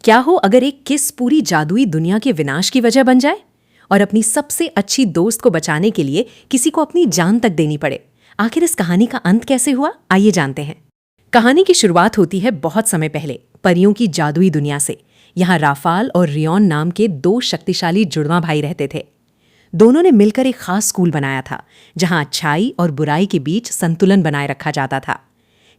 क्या हो अगर एक किस पूरी जादुई दुनिया के विनाश की वजह बन जाए और अपनी सबसे अच्छी दोस्त को बचाने के लिए किसी को अपनी जान तक देनी पड़े। आखिर इस कहानी का अंत कैसे हुआ, आइए जानते हैं। कहानी की शुरुआत होती है बहुत समय पहले, परियों की जादुई दुनिया से। यहाँ राफाल और रियोन नाम के दो शक्तिशाली जुड़वां भाई रहते थे। दोनों ने मिलकर एक खास स्कूल बनाया था, जहां अच्छाई और बुराई के बीच संतुलन बनाए रखा जाता था।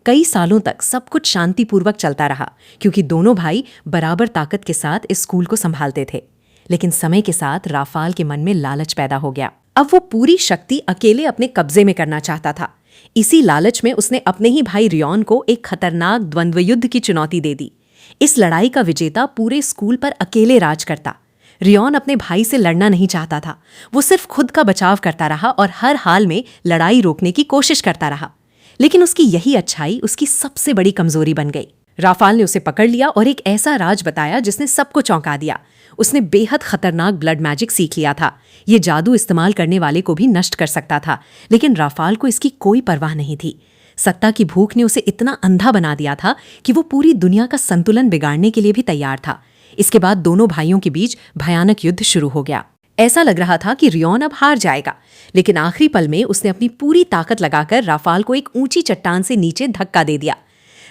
कई सालों तक सब कुछ शांतिपूर्वक चलता रहा, क्योंकि दोनों भाई बराबर ताकत के साथ इस स्कूल को संभालते थे। लेकिन समय के साथ राफाल के मन में लालच पैदा हो गया। अब वो पूरी शक्ति अकेले अपने कब्जे में करना चाहता था। इसी लालच में उसने अपने ही भाई रियोन को एक खतरनाक द्वंद्व युद्ध की चुनौती दे दी। इस लड़ाई का विजेता पूरे स्कूल पर अकेले राज करता। रियोन अपने भाई से लड़ना नहीं चाहता था। वो सिर्फ खुद का बचाव करता रहा और हर हाल में लड़ाई रोकने की कोशिश करता रहा। लेकिन उसकी यही अच्छाई उसकी सबसे बड़ी कमजोरी बन गई। राफाल ने उसे पकड़ लिया और एक ऐसा राज बताया जिसने सबको चौंका दिया। उसने बेहद खतरनाक ब्लड मैजिक सीख लिया था। ये जादू इस्तेमाल करने वाले को भी नष्ट कर सकता था, लेकिन राफाल को इसकी कोई परवाह नहीं थी। सत्ता की भूख ने उसे इतना अंधा बना दिया था कि वो पूरी दुनिया का संतुलन बिगाड़ने के लिए भी तैयार था। इसके बाद दोनों भाइयों के बीच भयानक युद्ध शुरू हो गया। ऐसा लग रहा था कि रियोन अब हार जाएगा, लेकिन आखिरी पल में उसने अपनी पूरी ताकत लगाकर राफाल को एक ऊंची चट्टान से नीचे धक्का दे दिया।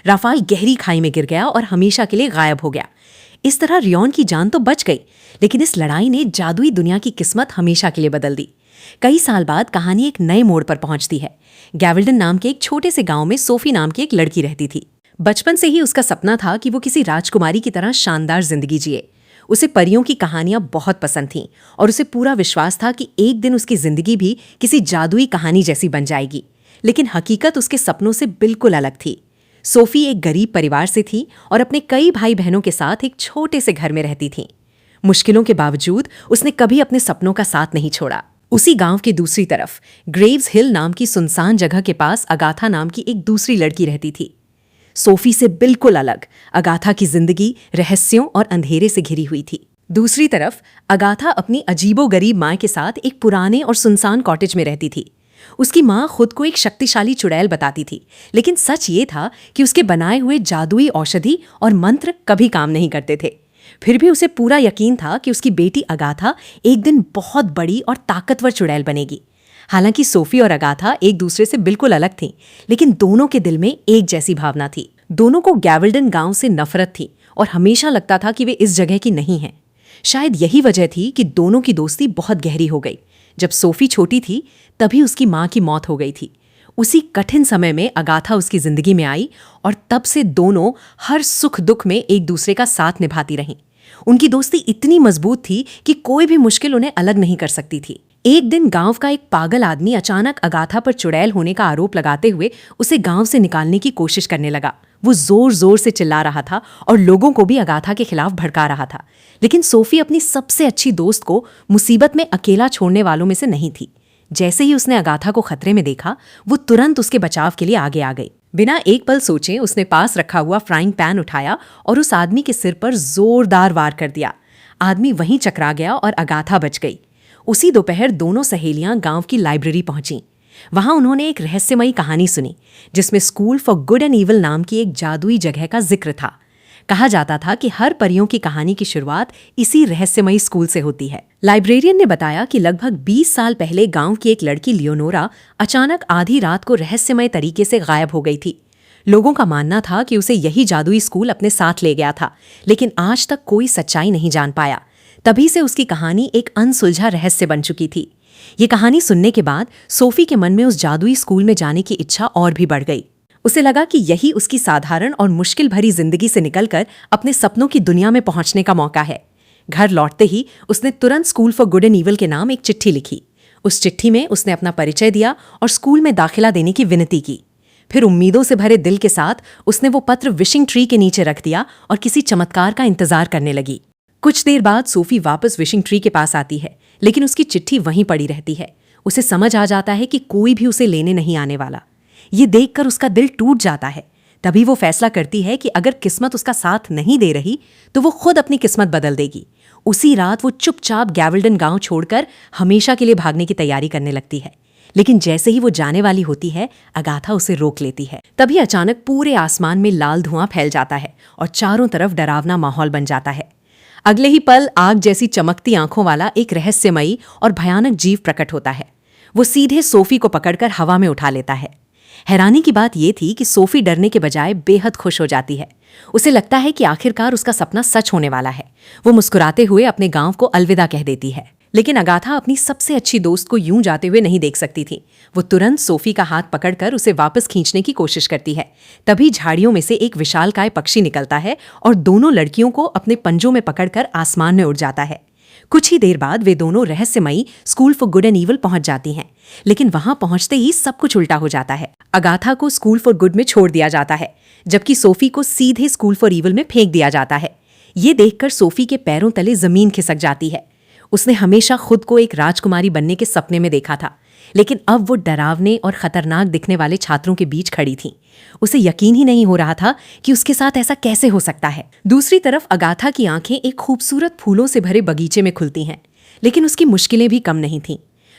राफाल गहरी खाई में गिर गया और हमेशा के लिए गायब हो गया। इस तरह रियोन की जान तो बच गई, लेकिन इस लड़ाई ने जादुई दुनिया की किस्मत हमेशा के लिए बदल दी। कई साल बाद कहानी एक नए मोड़ पर पहुंचती है। गैवल्डन नाम के एक छोटे से गांव में सोफी नाम की एक लड़की रहती थी। बचपन से ही उसका सपना था कि वो किसी राजकुमारी की तरह शानदार जिंदगी जिए। उसे परियों की कहानियां बहुत पसंद थीं और उसे पूरा विश्वास था कि एक दिन उसकी जिंदगी भी किसी जादुई कहानी जैसी बन जाएगी। लेकिन हकीकत उसके सपनों से बिल्कुल अलग थी। सोफी एक गरीब परिवार से थी और अपने कई भाई बहनों के साथ एक छोटे से घर में रहती थी। मुश्किलों के बावजूद उसने कभी अपने सपनों का साथ नहीं छोड़ा। उसी गांव के दूसरी तरफ ग्रेव्स हिल नाम की सुनसान जगह के पास अगाथा नाम की एक दूसरी लड़की रहती थी। सोफी से बिल्कुल अलग अगाथा की जिंदगी रहस्यों और अंधेरे से घिरी हुई थी। दूसरी तरफ अगाथा अपनी अजीबोगरीब माँ के साथ एक पुराने और सुनसान कॉटेज में रहती थी। उसकी माँ खुद को एक शक्तिशाली चुड़ैल बताती थी, लेकिन सच ये था कि उसके बनाए हुए जादुई औषधि और मंत्र कभी काम नहीं करते थे। फिर भी उसे पूरा यकीन था कि उसकी बेटी अगाथा एक दिन बहुत बड़ी और ताकतवर चुड़ैल बनेगी। हालांकि सोफी और अगाथा एक दूसरे से बिल्कुल अलग थीं, लेकिन दोनों के दिल में एक जैसी भावना थी। दोनों को गैवल्डन गांव से नफरत थी और हमेशा लगता था कि वे इस जगह की नहीं हैं। शायद यही वजह थी कि दोनों की दोस्ती बहुत गहरी हो गई। जब सोफी छोटी थी तभी उसकी माँ की मौत हो गई थी। उसी कठिन समय में अगाथा उसकी जिंदगी में आई और तब से दोनों हर सुख दुख में एक दूसरे का साथ निभाती रहीं। उनकी दोस्ती इतनी मजबूत थी कि कोई भी मुश्किल उन्हें अलग नहीं कर सकती थी। एक दिन गांव का एक पागल आदमी अचानक अगाथा पर चुड़ैल होने का आरोप लगाते हुए उसे गांव से निकालने की कोशिश करने लगा। वो जोर जोर से चिल्ला रहा था और लोगों को भी अगाथा के खिलाफ भड़का रहा था। लेकिन सोफी अपनी सबसे अच्छी दोस्त को मुसीबत में अकेला छोड़ने वालों में से नहीं थी। जैसे ही उसने अगाथा को खतरे में देखा, वो तुरंत उसके बचाव के लिए आगे आ गई। बिना एक पल सोचे उसने पास रखा हुआ फ्राइंग पैन उठाया और उस आदमी के सिर पर जोरदार वार कर दिया। आदमी वहीं चकरा गया और अगाथा बच गई। उसी दोपहर दोनों सहेलियां गांव की लाइब्रेरी पहुंचीं। वहां उन्होंने एक रहस्यमयी कहानी सुनी, जिसमें school for good and evil नाम की एक जादुई जगह का जिक्र था। कहा जाता था कि हर परियों की कहानी की शुरुआत इसी रहस्यमयी स्कूल से होती है। लाइब्रेरियन ने बताया कि लगभग 20 साल पहले गांव की एक लड़की लियोनोरा अचानक आधी रात को रहस्यमय तरीके से गायब हो गई थी। लोगों का मानना था कि उसे यही जादुई स्कूल अपने साथ ले गया था, लेकिन आज तक कोई सच्चाई नहीं जान पाया। तभी से उसकी कहानी एक अनसुलझा रहस्य बन चुकी थी। ये कहानी सुनने के बाद सोफी के मन में उस जादुई स्कूल में जाने की इच्छा और भी बढ़ गई। उसे लगा कि यही उसकी साधारण और मुश्किल भरी जिंदगी से निकलकर अपने सपनों की दुनिया में पहुंचने का मौका है। घर लौटते ही उसने तुरंत school for good and evil के नाम एक चिट्ठी लिखी। उस चिट्ठी में उसने अपना परिचय दिया और स्कूल में दाखिला देने की विनती की। फिर उम्मीदों से भरे दिल के साथ उसने वो पत्र विशिंग ट्री के नीचे रख दिया और किसी चमत्कार का इंतजार करने लगी। कुछ देर बाद सोफी वापस विशिंग ट्री के पास आती है, लेकिन उसकी चिट्ठी वहीं पड़ी रहती है। उसे समझ आ जाता है कि कोई भी उसे लेने नहीं आने वाला। ये देखकर उसका दिल टूट जाता है। तभी वो फैसला करती है कि अगर किस्मत उसका साथ नहीं दे रही तो वो खुद अपनी किस्मत बदल देगी। उसी रात वो चुपचाप गैवल्डन गांव छोड़कर हमेशा के लिए भागने की तैयारी करने लगती है। लेकिन जैसे ही वो जाने वाली होती है, अगाथा उसे रोक लेती है। तभी अचानक पूरे आसमान में लाल धुआं फैल जाता है और चारों तरफ डरावना माहौल बन जाता है। अगले ही पल आग जैसी चमकती आंखों वाला एक रहस्यमयी और भयानक जीव प्रकट होता है। वो सीधे सोफी को पकड़कर हवा में उठा लेता है। हैरानी की बात यह थी कि सोफी डरने के बजाय बेहद खुश हो जाती है। उसे लगता है कि आखिरकार उसका सपना सच होने वाला है। वो मुस्कुराते हुए अपने गांव को अलविदा कह देती है। लेकिन अगाथा अपनी सबसे अच्छी दोस्त को यूं जाते हुए नहीं देख सकती थी। वो तुरंत सोफी का हाथ पकड़कर उसे वापस खींचने की कोशिश करती है। तभी झाड़ियों में से एक विशालकाय पक्षी निकलता है और दोनों लड़कियों को अपने पंजों में पकड़कर आसमान में उड़ जाता है। कुछ ही देर बाद वे दोनों रहस्यमयी school for good and evil पहुंच जाती हैं। लेकिन वहां पहुंचते ही सब कुछ उल्टा हो जाता है। अगाथा को स्कूल फॉर गुड में छोड़ दिया जाता है, जबकि सोफी को सीधे स्कूल फॉर ईविल में फेंक दिया जाता है। ये देखकर सोफी के पैरों तले जमीन खिसक जाती है। उसने हमेशा खुद को एक राजकुमारी बनने के सपने में देखा था, लेकिन अब वो डरावने और खतरनाक दिखने वाले छात्रों के बीच खड़ी थी। उसे यकीन ही नहीं हो रहा था कि उसके साथ ऐसा कैसे हो सकता है। दूसरी तरफ अगाथा की आंखें एक खूबसूरत फूलों से भरे बगीचे में खुलती हैं, लेकिन उसकी मुश्किलें भी कम नहीं थीं।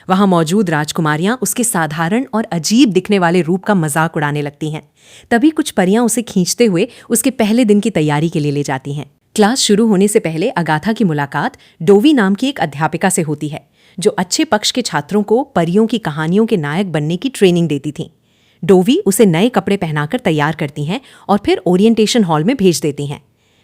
वहां मौजूद राजकुमारियां उसके साधारण और अजीब दिखने वाले रूप का मजाक उड़ाने लगती हैं। तभी कुछ परियां उसे खींचते हुए उसके पहले दिन की तैयारी के लिए ले जाती हैं। क्लास शुरू होने से पहले अगाथा की मुलाकात डोवी नाम की एक अध्यापिका से होती है, जो अच्छे पक्ष के छात्रों को परियों की कहानियों के नायक बनने की ट्रेनिंग देती थी। डोवी उसे नए कपड़े पहनाकर तैयार करती हैं और फिर ओरिएंटेशन हॉल में भेज देती हैं।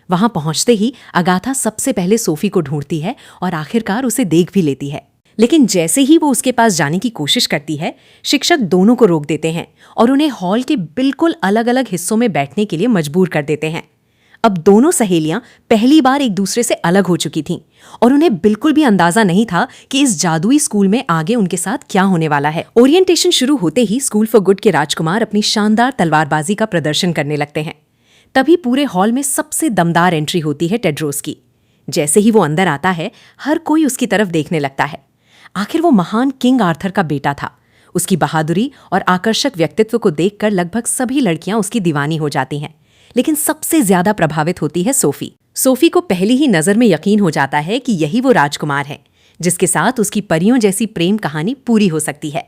वहां पहुंचते ही अगाथा सबसे पहले सोफी को ढूंढती है और आखिरकार उसे देख भी लेती है। लेकिन जैसे ही वो उसके पास जाने की कोशिश करती है, शिक्षक दोनों को रोक देते हैं और उन्हें हॉल के बिल्कुल अलग अलग हिस्सों में बैठने के लिए मजबूर कर देते हैं। अब दोनों सहेलियां पहली बार एक दूसरे से अलग हो चुकी थीं और उन्हें बिल्कुल भी अंदाजा नहीं था कि इस जादुई स्कूल में आगे उनके साथ क्या होने वाला है। ओरिएंटेशन शुरू होते ही स्कूल फॉर गुड के राजकुमार अपनी शानदार तलवारबाजी का प्रदर्शन करने लगते हैं। तभी पूरे हॉल में सबसे दमदार एंट्री होती है टेड्रोस की। जैसे ही वो अंदर आता है, हर कोई उसकी तरफ देखने लगता है। आखिर वो महान किंग आर्थर का बेटा था। उसकी बहादुरी और आकर्षक व्यक्तित्व को देखकर लगभग सभी लड़कियां उसकी दीवानी हो जाती हैं, लेकिन सबसे ज्यादा प्रभावित होती है सोफी। सोफी को पहली ही नजर में यकीन हो जाता है कि यही वो राजकुमार है जिसके साथ उसकी परियों जैसी प्रेम कहानी पूरी हो सकती है।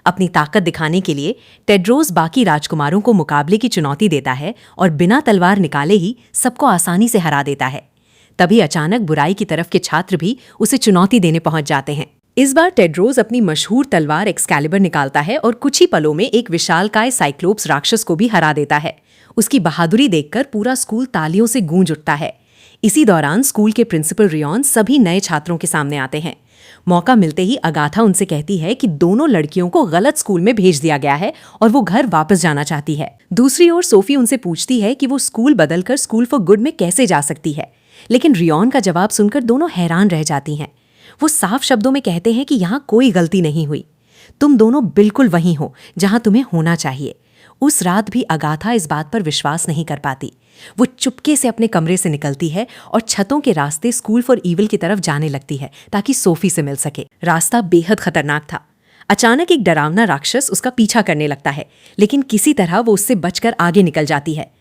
अपनी ताकत दिखाने के लिए टेड्रोस बाकी राजकुमारों को मुकाबले की चुनौती देता है और बिना तलवार निकाले ही सबको आसानी से हरा देता है। तभी अचानक बुराई की तरफ के छात्र भी उसे चुनौती देने पहुंच जाते हैं। इस बार टेड्रोस अपनी मशहूर तलवार एक्सकैलिबर निकालता है और कुछ ही पलों में एक विशालकाय साइक्लोप्स राक्षस को भी हरा देता है। उसकी बहादुरी देखकर पूरा स्कूल तालियों से गूंज उठता है। इसी दौरान स्कूल के प्रिंसिपल रियॉन सभी नए छात्रों के सामने आते हैं। मौका मिलते ही अगाथा उनसे कहती है कि दोनों लड़कियों को गलत स्कूल में भेज दिया गया है और वो घर वापस जाना चाहती है। दूसरी ओर सोफी उनसे पूछती है कि वो स्कूल बदलकर स्कूल फॉर गुड में कैसे जा सकती है, लेकिन रियॉन का जवाब सुनकर दोनों हैरान रह जाती हैं। वो साफ शब्दों में कहते हैं कि यहाँ कोई गलती नहीं हुई, तुम दोनों बिल्कुल वहीं हो जहां तुम्हें होना चाहिए। उस रात भी अगाथा इस बात पर विश्वास नहीं कर पाती। वो चुपके से अपने कमरे से निकलती है और छतों के रास्ते स्कूल फॉर ईविल की तरफ जाने लगती है ताकि सोफी से मिल सके। रास्ता बेहद खतरनाक था। अचानक एक डरावना राक्षस उसका पीछा करने लगता है, लेकिन किसी तरह वो उससे बचकर आगे निकल जाती है।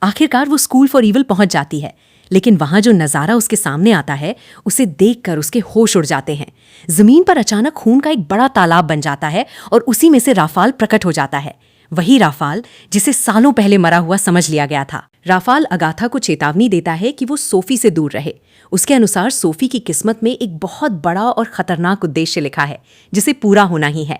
आखिरकार वो स्कूल फॉर ईविल पहुंच जाती है, लेकिन वहां जो नजारा उसके सामने आता है उसे देखकर उसके होश उड़ जाते हैं। जमीन पर अचानक खून का एक बड़ा तालाब बन जाता है और उसी में से राफाल प्रकट हो जाता है। वही राफाल जिसे सालों पहले मरा हुआ समझ लिया गया था। राफाल अगाथा को चेतावनी देता है कि वो सोफी से दूर रहे। उसके अनुसार सोफी की किस्मत में एक बहुत बड़ा और खतरनाक उद्देश्य लिखा है जिसे पूरा होना ही है।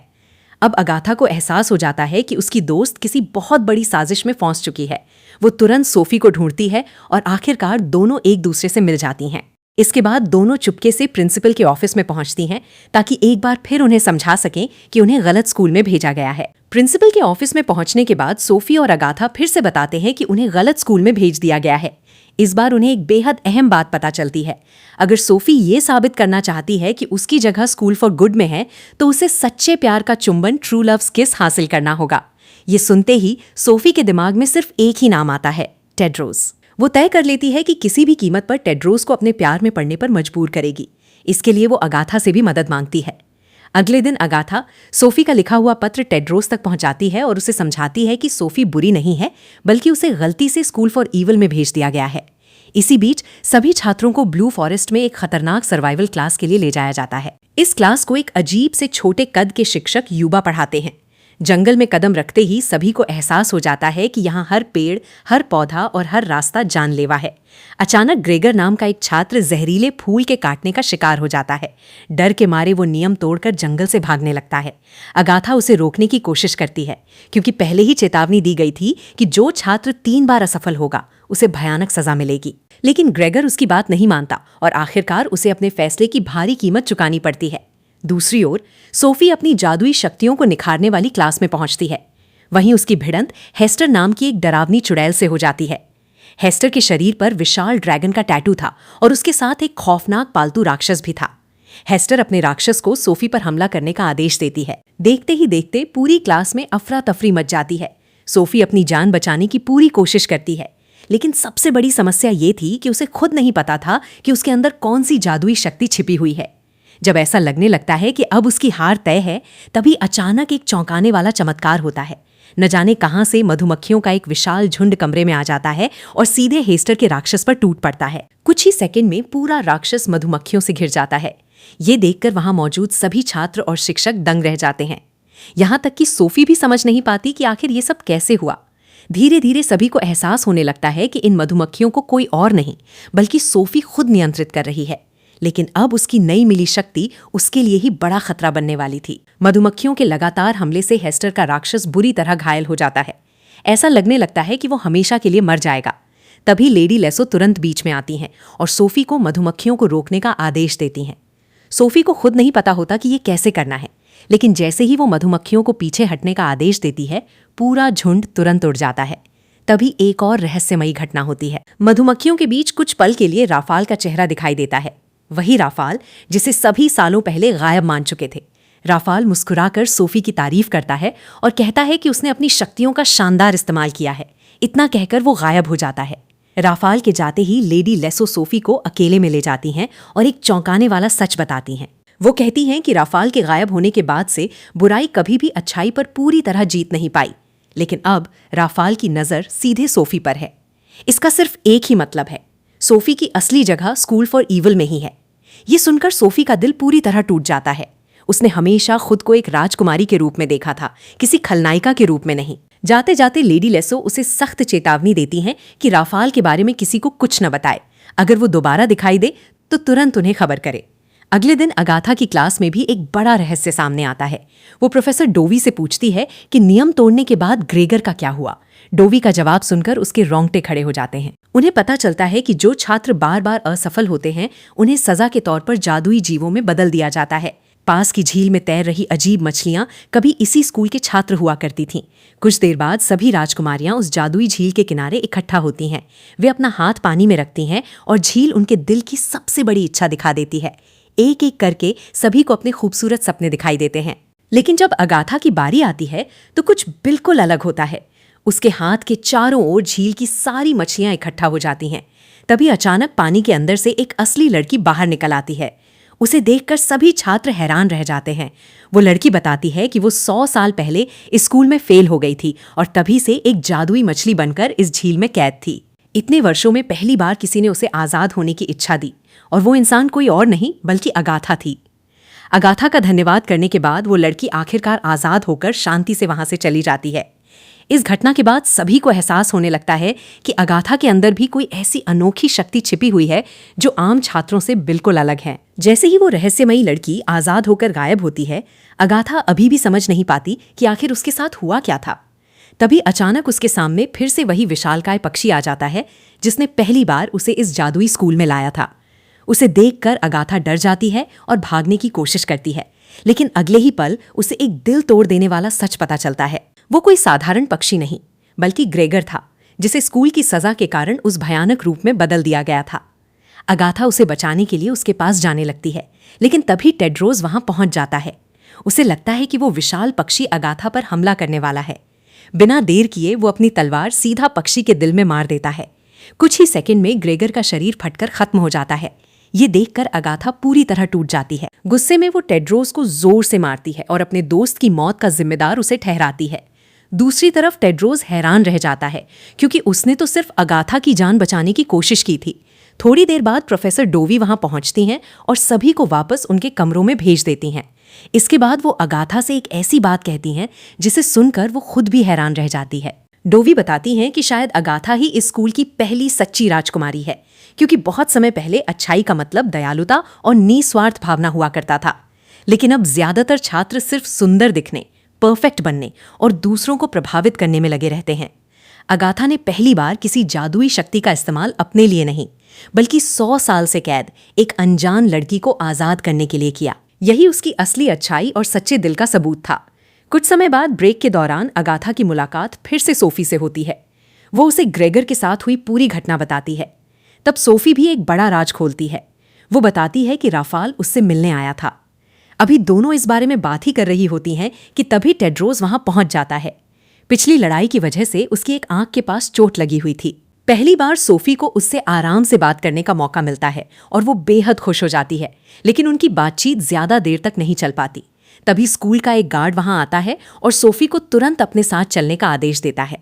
अब अगाथा को एहसास हो जाता है कि उसकी दोस्त किसी बहुत बड़ी साजिश में फंस चुकी है। वो तुरंत सोफी को ढूंढती है और आखिरकार दोनों एक दूसरे से मिल जाती हैं। इसके बाद दोनों चुपके से प्रिंसिपल के ऑफिस में पहुंचती हैं ताकि एक बार फिर उन्हें समझा सकें कि उन्हें गलत स्कूल में भेजा गया है। प्रिंसिपल के ऑफिस में पहुंचने के बाद सोफी और अगाथा फिर से बताते हैं कि उन्हें गलत स्कूल में भेज दिया गया है। इस बार उन्हें एक बेहद अहम बात पता चलती है। अगर सोफी ये साबित करना चाहती है कि उसकी जगह स्कूल फॉर गुड में है, तो उसे सच्चे प्यार का चुंबन, ट्रू लव्स किस हासिल करना होगा। ये सुनते ही सोफी के दिमाग में सिर्फ एक ही नाम आता है, टेड्रोस। वो तय कर लेती है कि किसी भी कीमत पर टेड्रोस को अपने प्यार में पड़ने पर मजबूर करेगी। इसके लिए वो अगाथा से भी मदद मांगती है। अगले दिन अगाथा सोफी का लिखा हुआ पत्र टेड्रोस तक पहुंचाती है और उसे समझाती है कि सोफी बुरी नहीं है, बल्कि उसे गलती से स्कूल फॉर ईविल में भेज दिया गया है। इसी बीच सभी छात्रों को ब्लू फॉरेस्ट में एक खतरनाक सर्वाइवल क्लास के लिए ले जाया जाता है। इस क्लास को एक अजीब से छोटे कद के शिक्षक युवा पढ़ाते हैं। जंगल में कदम रखते ही सभी को एहसास हो जाता है कि यहाँ हर पेड़, हर पौधा और हर रास्ता जानलेवा है। अचानक ग्रेगर नाम का एक छात्र जहरीले फूल के काटने का शिकार हो जाता है। डर के मारे वो नियम तोड़कर जंगल से भागने लगता है। अगाथा उसे रोकने की कोशिश करती है, क्योंकि पहले ही चेतावनी दी गई थी कि जो छात्र 3 बार असफल होगा उसे भयानक सजा मिलेगी। लेकिन ग्रेगर उसकी बात नहीं मानता और आखिरकार उसे अपने फैसले की भारी कीमत चुकानी पड़ती है। दूसरी ओर सोफी अपनी जादुई शक्तियों को निखारने वाली क्लास में पहुंचती है। वहीं उसकी भिड़ंत हेस्टर नाम की एक डरावनी चुड़ैल से हो जाती है। हेस्टर के शरीर पर विशाल ड्रैगन का टैटू था और उसके साथ एक खौफनाक पालतू राक्षस भी था। हेस्टर अपने राक्षस को सोफी पर हमला करने का आदेश देती है। देखते ही देखते पूरी क्लास में अफरा तफरी मच जाती है। सोफी अपनी जान बचाने की पूरी कोशिश करती है, लेकिन सबसे बड़ी समस्या ये थी कि उसे खुद नहीं पता था कि उसके अंदर कौन सी जादुई शक्ति छिपी हुई है। जब ऐसा लगने लगता है कि अब उसकी हार तय है, तभी अचानक एक चौंकाने वाला चमत्कार होता है। न जाने कहां से मधुमक्खियों का एक विशाल झुंड कमरे में आ जाता है और सीधे हेस्टर के राक्षस पर टूट पड़ता है। कुछ ही सेकंड में पूरा राक्षस मधुमक्खियों से घिर जाता है। ये देखकर वहां मौजूद सभी छात्र और शिक्षक दंग रह जाते हैं। यहां तक कि सोफी भी समझ नहीं पाती कि आखिर ये सब कैसे हुआ। धीरे धीरे सभी को एहसास होने लगता है कि इन मधुमक्खियों को कोई और नहीं बल्कि सोफी खुद नियंत्रित कर रही है। लेकिन अब उसकी नई मिली शक्ति उसके लिए ही बड़ा खतरा बनने वाली थी। मधुमक्खियों के लगातार हमले से हेस्टर का राक्षस बुरी तरह घायल हो जाता है। ऐसा लगने लगता है कि वो हमेशा के लिए मर जाएगा। तभी लेडी लेसो तुरंत बीच में आती हैं और सोफी को मधुमक्खियों को रोकने का आदेश देती हैं। सोफी को खुद नहीं पता होता कि ये कैसे करना है, लेकिन जैसे ही वो मधुमक्खियों को पीछे हटने का आदेश देती है, पूरा झुंड तुरंत उड़ जाता है। तभी एक और रहस्यमयी घटना होती है। मधुमक्खियों के बीच कुछ पल के लिए राफाल का चेहरा दिखाई देता है। वही राफाल जिसे सभी सालों पहले गायब मान चुके थे। राफाल मुस्कुराकर सोफी की तारीफ करता है और कहता है कि उसने अपनी शक्तियों का शानदार इस्तेमाल किया है। इतना कहकर वो गायब हो जाता है। राफाल के जाते ही लेडी लेसो सोफी को अकेले में ले जाती हैं और एक चौंकाने वाला सच बताती हैं। वो कहती हैं कि राफाल के गायब होने के बाद से बुराई कभी भी अच्छाई पर पूरी तरह जीत नहीं पाई, लेकिन अब राफाल की नज़र सीधे सोफी पर है। इसका सिर्फ एक ही मतलब है, सोफी की असली जगह स्कूल फॉर ईविल में ही है। ये सुनकर सोफी का दिल पूरी तरह टूट जाता है। उसने हमेशा खुद को एक राजकुमारी के रूप में देखा था, किसी खलनायिका के रूप में नहीं। जाते जाते लेडी लेसो उसे सख्त चेतावनी देती हैं कि राफाल के बारे में किसी को कुछ न बताए। अगर वो दोबारा दिखाई दे तो तुरंत उन्हें खबर करे। अगले दिन अगाथा की क्लास में भी एक बड़ा रहस्य सामने आता है। वो प्रोफेसर डोवी से पूछती है कि नियम तोड़ने के बाद ग्रेगर का क्या हुआ। डोवी का जवाब सुनकर उसके रोंगटे खड़े हो जाते हैं। उन्हें पता चलता है कि जो छात्र बार बार असफल होते हैं, उन्हें सजा के तौर पर जादुई जीवों में बदल दिया जाता है। पास की झील में तैर रही अजीब मछलियां कभी इसी स्कूल के छात्र हुआ करती थीं। कुछ देर बाद सभी राजकुमारियां उस जादुई झील के किनारे इकट्ठा होती हैं। वे अपना हाथ पानी में रखती हैं और झील उनके दिल की सबसे बड़ी इच्छा दिखा देती है। एक एक करके सभी को अपने खूबसूरत सपने दिखाई देते हैं। लेकिन जब अगाथा की बारी आती है तो कुछ बिल्कुल अलग होता है। उसके हाथ के चारों ओर झील की सारी मछलियां इकट्ठा हो जाती हैं। तभी अचानक पानी के अंदर से एक असली लड़की बाहर निकल आती है। उसे देखकर सभी छात्र हैरान रह जाते हैं। वो लड़की बताती है कि वो 100 साल पहले इस स्कूल में फेल हो गई थी और तभी से एक जादुई मछली बनकर इस झील में कैद थी। इतने वर्षों में पहली बार किसी ने उसे आज़ाद होने की इच्छा दी, और वो इंसान कोई और नहीं बल्कि अगाथा थी। अगाथा का धन्यवाद करने के बाद वो लड़की आखिरकार आज़ाद होकर शांति से वहां से चली जाती है। इस घटना के बाद सभी को एहसास होने लगता है कि अगाथा के अंदर भी कोई ऐसी अनोखी शक्ति छिपी हुई है जो आम छात्रों से बिल्कुल अलग है। जैसे ही वो रहस्यमयी लड़की आज़ाद होकर गायब होती है, अगाथा अभी भी समझ नहीं पाती कि आखिर उसके साथ हुआ क्या था। तभी अचानक उसके सामने फिर से वही विशालकाय पक्षी आ जाता है जिसने पहली बार उसे इस जादुई स्कूल में लाया था। उसे देखकर अगाथा डर जाती है और भागने की कोशिश करती है, लेकिन अगले ही पल उसे एक दिल तोड़ देने वाला सच पता चलता है। वो कोई साधारण पक्षी नहीं बल्कि ग्रेगर था, जिसे स्कूल की सजा के कारण उस भयानक रूप में बदल दिया गया था। अगाथा उसे बचाने के लिए उसके पास जाने लगती है, लेकिन तभी टेड्रोस वहां पहुंच जाता है। उसे लगता है कि वो विशाल पक्षी अगाथा पर हमला करने वाला है। बिना देर किए वो अपनी तलवार सीधा पक्षी के दिल में मार देता है। कुछ ही सेकंड में ग्रेगर का शरीर फटकर खत्म हो जाता है। ये देखकर अगाथा पूरी तरह टूट जाती है। गुस्से में वो टेड्रोस को जोर से मारती है और अपने दोस्त की मौत का जिम्मेदार उसे ठहराती है। दूसरी तरफ टेड्रोस हैरान रह जाता है क्योंकि उसने तो सिर्फ अगाथा की जान बचाने की कोशिश की थी। थोड़ी देर बाद प्रोफेसर डोवी वहां पहुंचती हैं और सभी को वापस उनके कमरों में भेज देती हैं। इसके बाद वो अगाथा से एक ऐसी बात कहती हैं जिसे सुनकर वो खुद भी हैरान रह जाती है। डोवी बताती हैं कि शायद अगाथा ही इस स्कूल की पहली सच्ची राजकुमारी है, क्योंकि बहुत समय पहले अच्छाई का मतलब दयालुता और निस्वार्थ भावना हुआ करता था। लेकिन अब ज्यादातर छात्र सिर्फ सुंदर दिखने, परफेक्ट बनने और दूसरों को प्रभावित करने में लगे रहते हैं। अगाथा ने पहली बार किसी जादुई शक्ति का इस्तेमाल अपने लिए नहीं, बल्कि 100 साल से कैद एक अनजान लड़की को आजाद करने के लिए किया। यही उसकी असली अच्छाई और सच्चे दिल का सबूत था। कुछ समय बाद ब्रेक के दौरान अगाथा की मुलाकात फिर से सोफी से होती है। वो उसे ग्रेगर के साथ हुई पूरी घटना बताती है। तब सोफी भी एक बड़ा राज खोलती है। वो बताती है कि राफाल उससे मिलने आया था। अभी दोनों इस बारे में बात ही कर रही होती हैं कि तभी टेड्रोस वहां पहुंच जाता है। पिछली लड़ाई की वजह से उसकी एक आंख के पास चोट लगी हुई थी। पहली बार सोफी को उससे आराम से बात करने का मौका मिलता है और वो बेहद खुश हो जाती है, लेकिन उनकी बातचीत ज्यादा देर तक नहीं चल पाती। तभी स्कूल का एक गार्ड वहां आता है और सोफी को तुरंत अपने साथ चलने का आदेश देता है।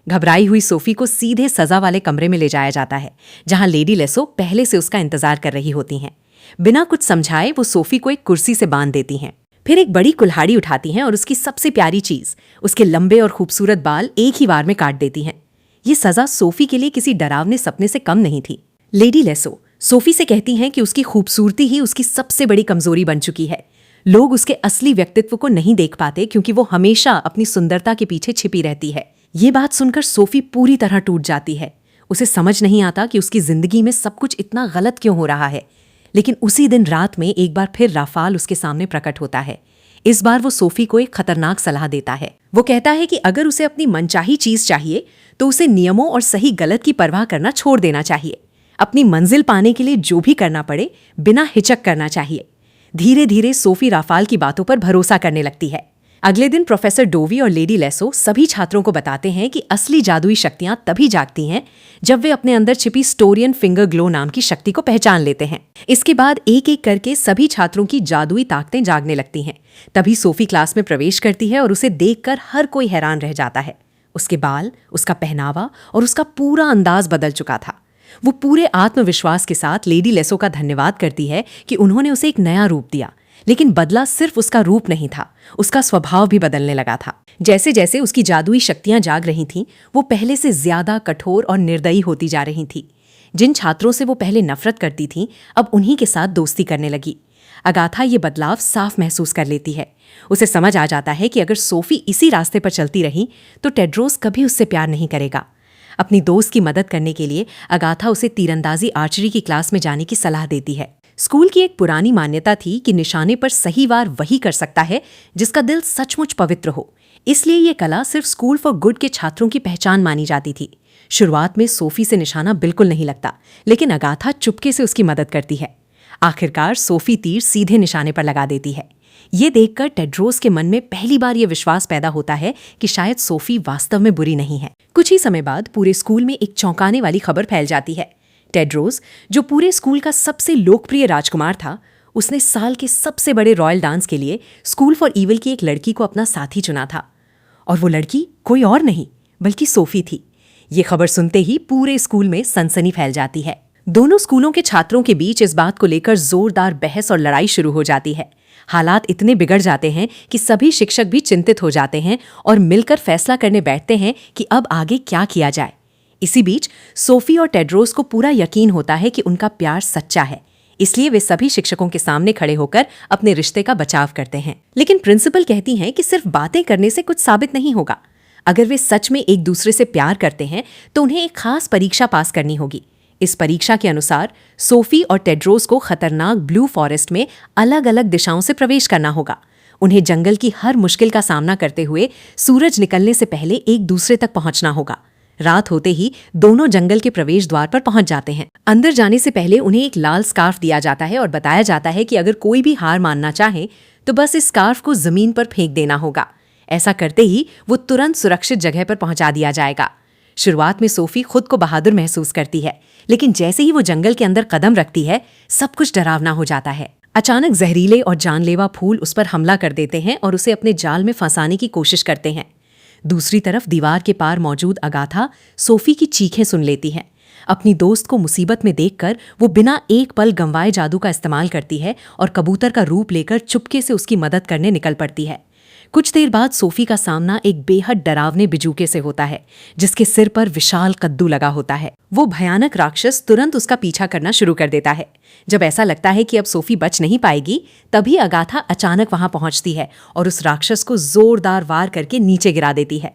घबराई हुई सोफी को सीधे सजा वाले कमरे में ले जाया जाता है, जहां लेडी लेसो पहले से उसका इंतजार कर रही होती हैं। बिना कुछ समझाए वो सोफी को एक कुर्सी से बांध देती हैं। फिर एक बड़ी कुल्हाड़ी उठाती हैं और उसकी सबसे प्यारी चीज, उसके लंबे और खूबसूरत बाल एक ही बार में काट देती हैं। ये सजा सोफी के लिए किसी डरावने सपने से कम नहीं थी। लेडी लेसो सोफी से कहती हैं कि उसकी खूबसूरती ही उसकी सबसे बड़ी कमजोरी बन चुकी है। लोग उसके असली व्यक्तित्व को नहीं देख पाते क्योंकि वो हमेशा अपनी सुंदरता के पीछे छिपी रहती है। ये बात सुनकर सोफी पूरी तरह टूट जाती है। उसे समझ नहीं आता कि उसकी जिंदगी में सब कुछ इतना गलत क्यों हो रहा है। लेकिन उसी दिन रात में एक बार फिर राफाल उसके सामने प्रकट होता है। इस बार वो सोफी को एक खतरनाक सलाह देता है। वो कहता है कि अगर उसे अपनी मनचाही चीज चाहिए तो उसे नियमों और सही गलत की परवाह करना छोड़ देना चाहिए। अपनी मंजिल पाने के लिए जो भी करना पड़े बिना हिचक करना चाहिए। धीरे धीरे सोफी राफाल की बातों पर भरोसा करने लगती है। अगले दिन प्रोफेसर डोवी और लेडी लेसो सभी छात्रों को बताते हैं कि असली जादुई शक्तियां तभी जागती हैं जब वे अपने अंदर छिपी स्टोरियन फिंगर ग्लो नाम की शक्ति को पहचान लेते हैं। इसके बाद एक एक करके सभी छात्रों की जादुई ताकतें जागने लगती हैं। तभी सोफी क्लास में प्रवेश करती है और उसे देखकर हर कोई हैरान रह जाता है। उसके बाल, उसका पहनावा और उसका पूरा अंदाज बदल चुका था। वो पूरे आत्मविश्वास के साथ लेडी लेसो का धन्यवाद करती है कि उन्होंने उसे एक नया रूप दिया। लेकिन बदला सिर्फ उसका रूप नहीं था, उसका स्वभाव भी बदलने लगा था। जैसे जैसे उसकी जादुई शक्तियां जाग रही थीं, वो पहले से ज्यादा कठोर और निर्दयी होती जा रही थी। जिन छात्रों से वो पहले नफरत करती थी, अब उन्हीं के साथ दोस्ती करने लगी। अगाथा ये बदलाव साफ महसूस कर लेती है। उसे समझ आ जाता है कि अगर सोफी इसी रास्ते पर चलती रही तो टेड्रोस कभी उससे प्यार नहीं करेगा। अपनी दोस्त की मदद करने के लिए अगाथा उसे तीरंदाजी आर्चरी की क्लास में जाने की सलाह देती है। स्कूल की एक पुरानी मान्यता थी कि निशाने पर सही वार वही कर सकता है जिसका दिल सचमुच पवित्र हो। इसलिए ये कला सिर्फ स्कूल फॉर गुड के छात्रों की पहचान मानी जाती थी। शुरुआत में सोफी से निशाना बिल्कुल नहीं लगता, लेकिन अगाथा चुपके से उसकी मदद करती है। आखिरकार सोफी तीर सीधे निशाने पर लगा देती है। ये देखकर टेड्रोस के मन में पहली बार ये विश्वास पैदा होता है कि शायद सोफी वास्तव में बुरी नहीं है। कुछ ही समय बाद पूरे स्कूल में एक चौंकाने वाली खबर फैल जाती है। टेड्रोस, जो पूरे स्कूल का सबसे लोकप्रिय राजकुमार था, उसने साल के सबसे बड़े रॉयल डांस के लिए स्कूल फॉर ईविल की एक लड़की को अपना साथी चुना था। और वो लड़की कोई और नहीं बल्कि सोफी थी। ये खबर सुनते ही पूरे स्कूल में सनसनी फैल जाती है। दोनों स्कूलों के छात्रों के बीच इस बात को लेकर जोरदार बहस और लड़ाई शुरू हो जाती है। हालात इतने बिगड़ जाते हैं कि सभी शिक्षक भी चिंतित हो जाते हैं और मिलकर फैसला करने बैठते हैं कि अब आगे क्या किया जाए। इसी बीच सोफी और टेड्रोस को पूरा यकीन होता है कि उनका प्यार सच्चा है, इसलिए वे सभी शिक्षकों के सामने खड़े होकर अपने रिश्ते का बचाव करते हैं। लेकिन प्रिंसिपल कहती हैं कि सिर्फ बातें करने से कुछ साबित नहीं होगा। अगर वे सच में एक दूसरे से प्यार करते हैं तो उन्हें एक खास परीक्षा पास करनी होगी। इस परीक्षा के अनुसार सोफी और टेड्रोस को खतरनाक ब्लू फॉरेस्ट में अलग अलग दिशाओं से प्रवेश करना होगा। उन्हें जंगल की हर मुश्किल का सामना करते हुए सूरज निकलने से पहले एक दूसरे तक पहुंचना होगा। रात होते ही दोनों जंगल के प्रवेश द्वार पर पहुंच जाते हैं। अंदर जाने से पहले उन्हें एक लाल स्कार्फ दिया जाता है और बताया जाता है कि अगर कोई भी हार मानना चाहे तो बस इस स्कार्फ को जमीन पर फेंक देना होगा। ऐसा करते ही वो तुरंत सुरक्षित जगह पर पहुंचा दिया जाएगा। शुरुआत में सोफी खुद को बहादुर महसूस करती है, लेकिन जैसे ही वो जंगल के अंदर कदम रखती है सब कुछ डरावना हो जाता है। अचानक जहरीले और जानलेवा फूल उस पर हमला कर देते हैं और उसे अपने जाल में फंसाने की कोशिश करते हैं। दूसरी तरफ दीवार के पार मौजूद अगाथा सोफी की चीखें सुन लेती है। अपनी दोस्त को मुसीबत में देखकर वो बिना एक पल गंवाए जादू का इस्तेमाल करती है और कबूतर का रूप लेकर चुपके से उसकी मदद करने निकल पड़ती है। कुछ देर बाद सोफी का सामना एक बेहद डरावने बिजूके से होता है, जिसके सिर पर विशाल कद्दू लगा होता है। वो भयानक राक्षस तुरंत उसका पीछा करना शुरू कर देता है। जब ऐसा लगता है कि अब सोफी बच नहीं पाएगी, तभी अगाथा अचानक वहां पहुंचती है और उस राक्षस को जोरदार वार करके नीचे गिरा देती है।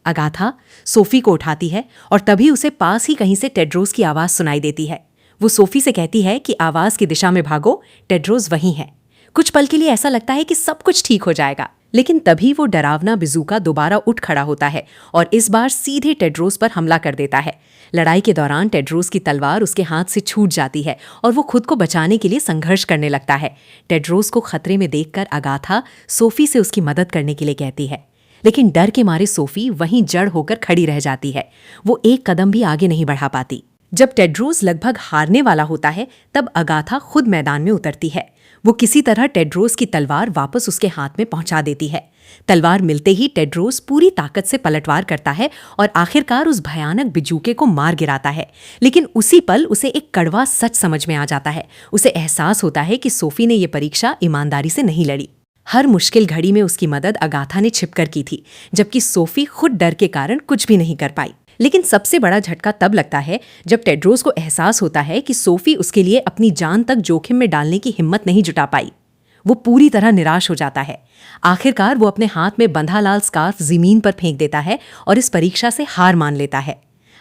अगाथा सोफी को उठाती है और तभी उसे पास ही कहीं से टेड्रोस की आवाज सुनाई देती है। वो सोफी से कहती है कि आवाज की दिशा में भागो, टेड्रोस वहीं है। कुछ पल के लिए ऐसा लगता है कि सब कुछ ठीक हो जाएगा, लेकिन तभी वो डरावना बिजूका दोबारा उठ खड़ा होता है और इस बार सीधे टेड्रोस पर हमला कर देता है। लड़ाई के दौरान टेड्रोस की तलवार उसके हाथ से छूट जाती है और वो खुद को बचाने के लिए संघर्ष करने लगता है। टेड्रोस को खतरे में देखकर अगाथा सोफी से उसकी मदद करने के लिए कहती है, लेकिन डर के मारे सोफी वहीं जड़ होकर खड़ी रह जाती है। वो एक कदम भी आगे नहीं बढ़ा पाती। जब टेड्रोस लगभग हारने वाला होता है, तब अगाथा खुद मैदान में उतरती है। वो किसी तरह टेड्रोस की तलवार वापस उसके हाथ में पहुंचा देती है। तलवार मिलते ही टेड्रोस पूरी ताकत से पलटवार करता है और आखिरकार उस भयानक बिजूके को मार गिराता है। लेकिन उसी पल उसे एक कड़वा सच समझ में आ जाता है। उसे एहसास होता है कि सोफी ने ये परीक्षा ईमानदारी से नहीं लड़ी। हर मुश्किल घड़ी में उसकी मदद अगाथा ने छिपकर की थी, जबकि सोफी खुद डर के कारण कुछ भी नहीं कर पाई। लेकिन सबसे बड़ा झटका तब लगता है जब टेड्रोस को एहसास होता है कि सोफी उसके लिए अपनी जान तक जोखिम में डालने की हिम्मत नहीं जुटा पाई। वो पूरी तरह निराश हो जाता है। आखिरकार वो अपने हाथ में बंधा लाल स्कार्फ जमीन पर फेंक देता है और इस परीक्षा से हार मान लेता है।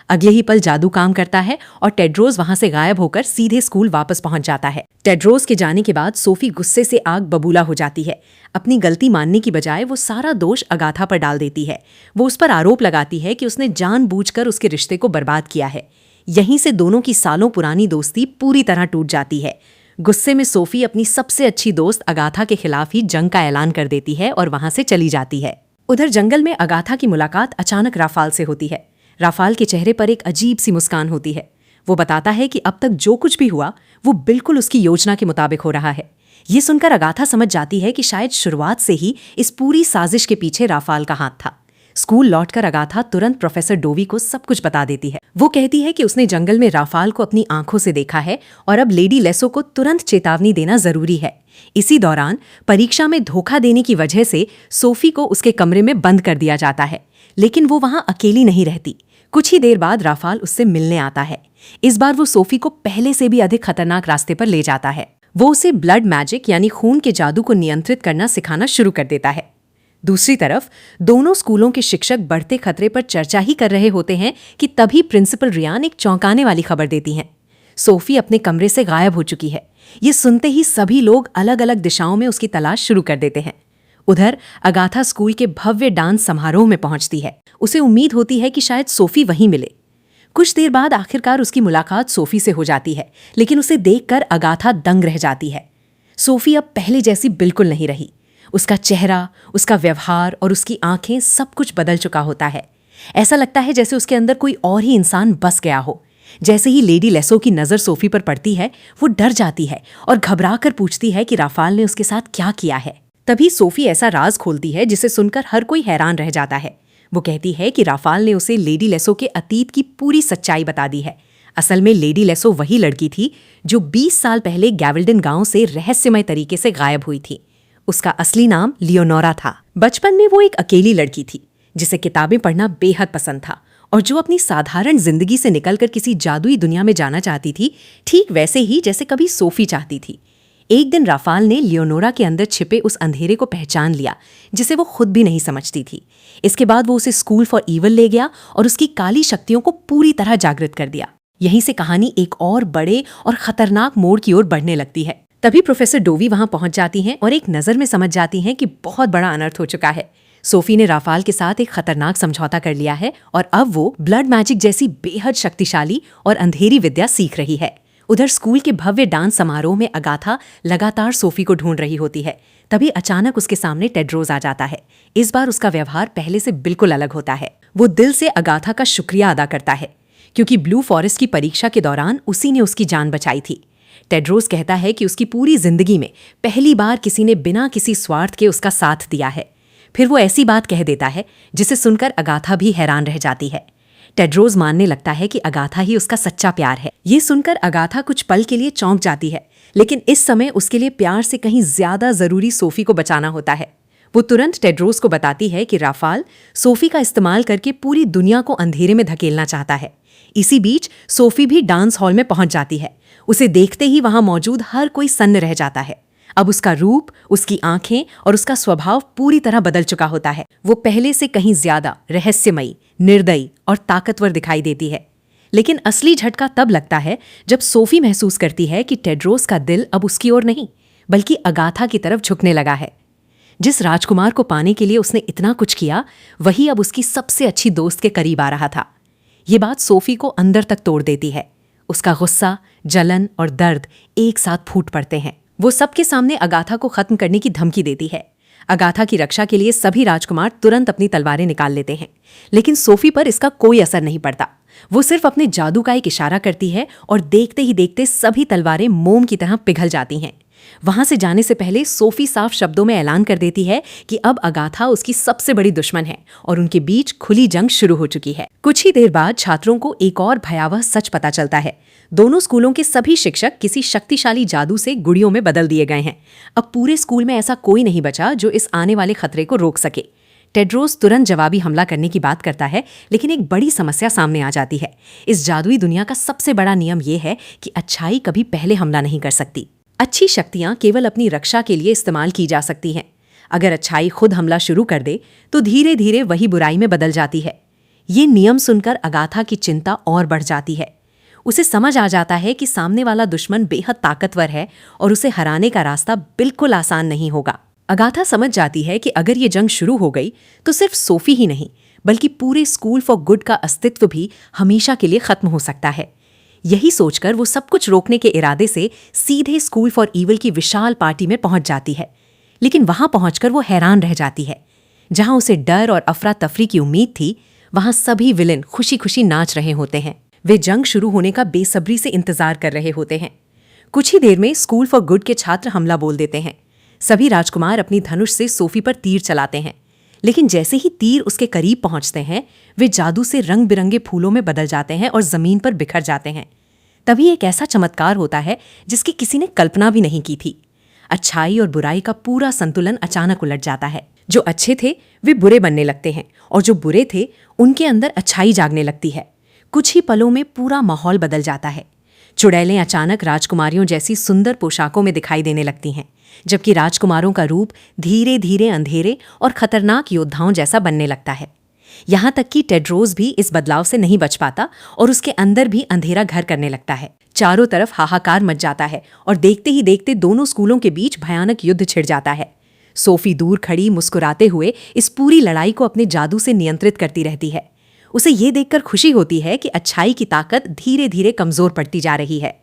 अगले ही पल जादू काम करता है और टेड्रोस वहां से गायब होकर सीधे स्कूल वापस पहुंच जाता है। टेड्रोस के जाने के बाद सोफी गुस्से से आग बबूला हो जाती है। अपनी गलती मानने की बजाय वो सारा दोष अगाथा पर डाल देती है। वो उस पर आरोप लगाती है कि उसने जानबूझकर उसके रिश्ते को बर्बाद किया है। यहीं से दोनों की सालों पुरानी दोस्ती पूरी तरह टूट जाती है। गुस्से में सोफी अपनी सबसे अच्छी दोस्त अगाथा के खिलाफ ही जंग का ऐलान कर देती है और वहां से चली जाती है। उधर जंगल में अगाथा की मुलाकात अचानक राफाल से होती है। राफाल के चेहरे पर एक अजीब सी मुस्कान होती है। वो बताता है कि अब तक जो कुछ भी हुआ वो बिल्कुल उसकी योजना के मुताबिक हो रहा है। ये सुनकर अगाथा समझ जाती है कि शायद शुरुआत से ही इस पूरी साजिश के पीछे राफाल का हाथ था। स्कूल लौटकर अगाथा तुरंत प्रोफेसर डोवी को सब कुछ बता देती है। वो कहती है कि उसने जंगल में राफाल को अपनी आंखों से देखा है और अब लेडी लेसो को तुरंत चेतावनी देना जरूरी है। इसी दौरान परीक्षा में धोखा देने की वजह से सोफी को उसके कमरे में बंद कर दिया जाता है, लेकिन वो वहां अकेली नहीं रहती। कुछ ही देर बाद राफाल उससे मिलने आता है। इस बार वो सोफी को पहले से भी अधिक खतरनाक रास्ते पर ले जाता है। वो उसे ब्लड मैजिक यानी खून के जादू को नियंत्रित करना सिखाना शुरू कर देता है। दूसरी तरफ दोनों स्कूलों के शिक्षक बढ़ते खतरे पर चर्चा ही कर रहे होते हैं कि तभी प्रिंसिपल रियान एक चौंकाने वाली खबर देती हैं। सोफी अपने कमरे से गायब हो चुकी है। ये सुनते ही सभी लोग अलग अलग दिशाओं में उसकी तलाश शुरू कर देते हैं। उधर अगाथा स्कूल के भव्य डांस समारोह में पहुंचती है। उसे उम्मीद होती है कि शायद सोफी वहीं मिले। कुछ देर बाद आखिरकार उसकी मुलाकात सोफी से हो जाती है, लेकिन उसे देखकर अगाथा दंग रह जाती है। सोफी अब पहले जैसी बिल्कुल नहीं रही। उसका चेहरा, उसका व्यवहार और उसकी आंखें सब कुछ बदल चुका होता है। ऐसा लगता है जैसे उसके अंदर कोई और ही इंसान बस गया हो। जैसे ही लेडी लेसो की नज़र सोफी पर पड़ती है, वो डर जाती है और घबराकर पूछती है कि राफाल ने उसके साथ क्या किया है। तभी सोफी ऐसा राज खोलती है जिसे सुनकर हर कोई हैरान रह जाता है। वो कहती है कि राफाल ने उसे लेडी लेसो के अतीत की पूरी सच्चाई बता दी है। असल में लेडी लेसो वही लड़की थी जो 20 साल पहले गैवल्डन गांव से रहस्यमय तरीके से गायब हुई थी। उसका असली नाम लियोनोरा था। बचपन में वो एक अकेली लड़की थी जिसे किताबें पढ़ना बेहद पसंद था और जो अपनी साधारण जिंदगी से निकलकर किसी जादुई दुनिया में जाना चाहती थी, ठीक वैसे ही जैसे कभी सोफी चाहती थी। एक दिन राफाल ने लियोनोरा के अंदर छिपे उस अंधेरे को पहचान लिया जिसे वो खुद भी नहीं समझती थी। इसके बाद वो उसे स्कूल फॉर ईवल ले गया और उसकी काली शक्तियों को पूरी तरह जागृत कर दिया। यहीं से कहानी एक और बड़े और खतरनाक मोड़ की ओर बढ़ने लगती है। तभी प्रोफेसर डोवी वहां पहुंच जाती हैं और एक नज़र में समझ जाती हैं कि बहुत बड़ा अनर्थ हो चुका है। सोफी ने राफाल के साथ एक खतरनाक समझौता कर लिया है और अब वो ब्लड मैजिक जैसी बेहद शक्तिशाली और अंधेरी विद्या सीख रही है। उधर स्कूल के भव्य डांस समारोह में अगाथा लगातार सोफी को ढूंढ रही होती है। तभी अचानक उसके सामने टेड्रोस आ जाता है। इस बार उसका व्यवहार पहले से बिल्कुल अलग होता है। वो दिल से अगाथा का शुक्रिया अदा करता है क्योंकि ब्लू फॉरेस्ट की परीक्षा के दौरान उसी ने उसकी जान बचाई थी। टेड्रोस कहता है कि उसकी पूरी जिंदगी में पहली बार किसी ने बिना किसी स्वार्थ के उसका साथ दिया है। फिर वो ऐसी बात कह देता है जिसे सुनकर अगाथा भी हैरान रह जाती है। टेड्रोस मानने लगता है कि अगाथा ही उसका सच्चा प्यार है। ये सुनकर अगाथा कुछ पल के लिए चौंक जाती है, लेकिन इस समय उसके लिए प्यार से कहीं ज्यादा जरूरी सोफी को बचाना होता है। वो तुरंत टेड्रोस को बताती है कि राफाल सोफी का इस्तेमाल करके पूरी दुनिया को अंधेरे में धकेलना चाहता है। इसी बीच सोफी भी डांस हॉल में पहुंच जाती है। उसे देखते ही वहां मौजूद हर कोई सन्न रह जाता है। अब उसका रूप, उसकी आंखें और उसका स्वभाव पूरी तरह बदल चुका होता है। वो पहले से कहीं ज्यादा रहस्यमयी, निर्दयी और ताकतवर दिखाई देती है। लेकिन असली झटका तब लगता है जब सोफी महसूस करती है कि टेड्रोस का दिल अब उसकी ओर नहीं, बल्कि अगाथा की तरफ झुकने लगा है। जिस राजकुमार को पाने के लिए उसने इतना कुछ किया, वही अब उसकी सबसे अच्छी दोस्त के करीब आ रहा था। ये बात सोफी को अंदर तक तोड़ देती है। उसका गुस्सा, जलन और दर्द एक साथ फूट पड़ते हैं। वो सबके सामने अगाथा को खत्म करने की धमकी देती है। अगाथा की रक्षा के लिए सभी राजकुमार तुरंत अपनी तलवारें निकाल लेते हैं, लेकिन सोफी पर इसका कोई असर नहीं पड़ता। वो सिर्फ अपने जादू का एक इशारा करती है और देखते ही देखते सभी तलवारें मोम की तरह पिघल जाती हैं। वहां से जाने से पहले सोफी साफ शब्दों में ऐलान कर देती है कि अब अगाथा उसकी सबसे बड़ी दुश्मन है और उनके बीच खुली जंग शुरू हो चुकी है। कुछ ही देर बाद छात्रों को एक और भयावह सच पता चलता है। दोनों स्कूलों के सभी शिक्षक किसी शक्तिशाली जादू से गुड़ियों में बदल दिए गए हैं। अब पूरे स्कूल में ऐसा कोई नहीं बचा जो इस आने वाले खतरे को रोक सके। टेड्रोस तुरंत जवाबी हमला करने की बात करता है, लेकिन एक बड़ी समस्या सामने आ जाती है। इस जादुई दुनिया का सबसे बड़ा नियम यह है कि अच्छाई कभी पहले हमला नहीं कर सकती। अच्छी शक्तियां केवल अपनी रक्षा के लिए इस्तेमाल की जा सकती हैं। अगर अच्छाई खुद हमला शुरू कर दे तो धीरे धीरे वही बुराई में बदल जाती है। ये नियम सुनकर अगाथा की चिंता और बढ़ जाती है। उसे समझ आ जाता है कि सामने वाला दुश्मन बेहद ताकतवर है और उसे हराने का रास्ता बिल्कुल आसान नहीं होगा। अगाथा समझ जाती है कि अगर ये जंग शुरू हो गई तो सिर्फ सोफी ही नहीं, बल्कि पूरे स्कूल फॉर गुड का अस्तित्व भी हमेशा के लिए खत्म हो सकता है। यही सोचकर वो सब कुछ रोकने के इरादे से सीधे स्कूल फॉर ईविल की विशाल पार्टी में पहुंच जाती है। लेकिन वहां पहुंचकर वो हैरान रह जाती है। जहां उसे डर और अफरा तफरी की उम्मीद थी, वहां सभी विलेन खुशी खुशी नाच रहे होते हैं। वे जंग शुरू होने का बेसब्री से इंतजार कर रहे होते हैं। कुछ ही देर में स्कूल फॉर गुड के छात्र हमला बोल देते हैं। सभी राजकुमार अपनी धनुष से सोफी पर तीर चलाते हैं, लेकिन जैसे ही तीर उसके करीब पहुंचते हैं, वे जादू से रंग बिरंगे फूलों में बदल जाते हैं और जमीन पर बिखर जाते हैं। तभी एक ऐसा चमत्कार होता है जिसकी किसी ने कल्पना भी नहीं की थी। अच्छाई और बुराई का पूरा संतुलन अचानक उलट जाता है। जो अच्छे थे वे बुरे बनने लगते हैं और जो बुरे थे उनके अंदर अच्छाई जागने लगती है। कुछ ही पलों में पूरा माहौल बदल जाता है। चुड़ैलें अचानक राजकुमारियों जैसी सुंदर पोशाकों में दिखाई देने लगती हैं, जबकि राजकुमारों का रूप धीरे धीरे अंधेरे और खतरनाक योद्धाओं जैसा बनने लगता है। यहाँ तक कि टेड्रोस भी इस बदलाव से नहीं बच पाता और उसके अंदर भी अंधेरा घर करने लगता है। चारों तरफ हाहाकार मच जाता है और देखते ही देखते दोनों स्कूलों के बीच भयानक युद्ध छिड़ जाता है। सोफी दूर खड़ी मुस्कुराते हुए इस पूरी लड़ाई को अपने जादू से नियंत्रित करती रहती है। उसे ये देखकर खुशी होती है कि अच्छाई की ताकत धीरे धीरे कमजोर पड़ती जा रही है।